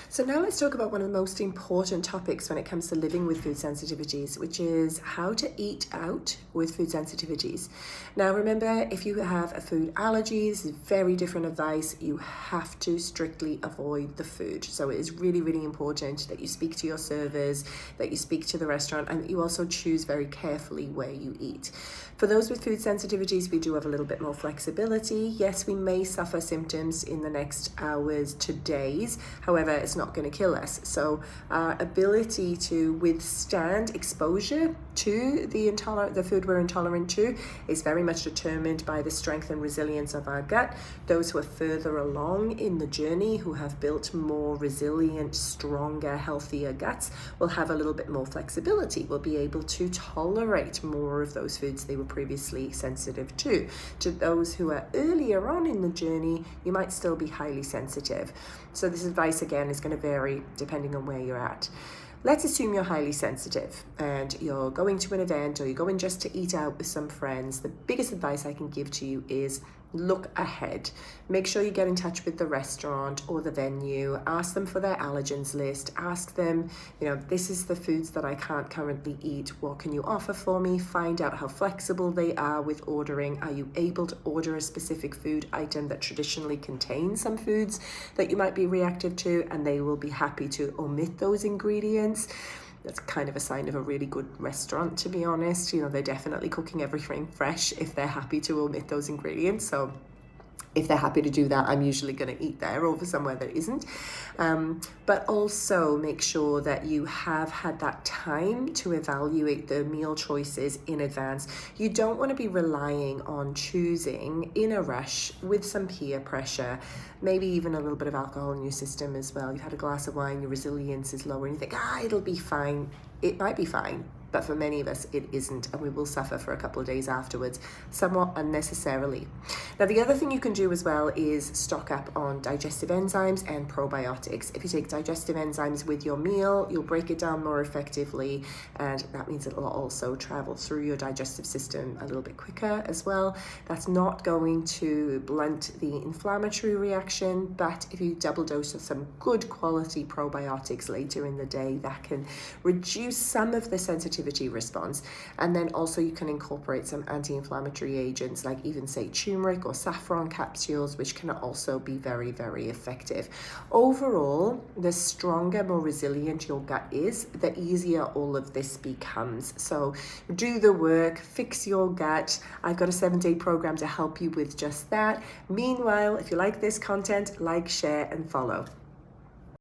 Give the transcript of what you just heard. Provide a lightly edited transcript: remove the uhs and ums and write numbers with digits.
So now let's talk about one of the most important topics when it comes to living with food sensitivities, which is how to eat out with food sensitivities. Now remember, if you have a food allergy, this is very different advice. You have to strictly avoid the food. So it is really, really important that you speak to your servers, that you speak to the restaurant, and that you also choose very carefully where you eat. For those with food sensitivities, we do have a little bit more flexibility. Yes, we may suffer symptoms in the next hours to days. However, it's not going to kill us. So our ability to withstand exposure to the food we're intolerant to is very much determined by the strength and resilience of our gut. Those who are further along in the journey, who have built more resilient, stronger, healthier guts, will have a little bit more flexibility, will be able to tolerate more of those foods they were previously sensitive to. To those who are earlier on in the journey, you might still be highly sensitive. So this advice again is going to vary depending on where you're at. Let's assume you're highly sensitive and you're going to an event or you're going just to eat out with some friends. The biggest advice I can give to you is look ahead. Make sure you get in touch with the restaurant or the venue. Ask them for their allergens list. Ask them, this is the foods that I can't currently eat. What can you offer for me? Find out how flexible they are with ordering. Are you able to order a specific food item that traditionally contains some foods that you might be reactive to, and they will be happy to omit those ingredients. That's kind of a sign of a really good restaurant, to be honest. They're definitely cooking everything fresh if they're happy to omit those ingredients. So if they're happy to do that, I'm usually going to eat there over somewhere that isn't. But also make sure that you have had that time to evaluate the meal choices in advance. You don't want to be relying on choosing in a rush with some peer pressure, maybe even a little bit of alcohol in your system as well. You've had a glass of wine, your resilience is lower, and you think, it'll be fine. It might be fine. But for many of us, it isn't, and we will suffer for a couple of days afterwards, somewhat unnecessarily. Now, the other thing you can do as well is stock up on digestive enzymes and probiotics. If you take digestive enzymes with your meal, you'll break it down more effectively, and that means it will also travel through your digestive system a little bit quicker as well. That's not going to blunt the inflammatory reaction, but if you double dose of some good quality probiotics later in the day, that can reduce some of the sensitivity response. And then also you can incorporate some anti-inflammatory agents like even say turmeric or saffron capsules, which can also be very, very effective. Overall, the stronger, more resilient your gut is, the easier all of this becomes. So do the work, fix your gut. I've got a 7-day program to help you with just that. Meanwhile, if you like this content, like, share, and follow.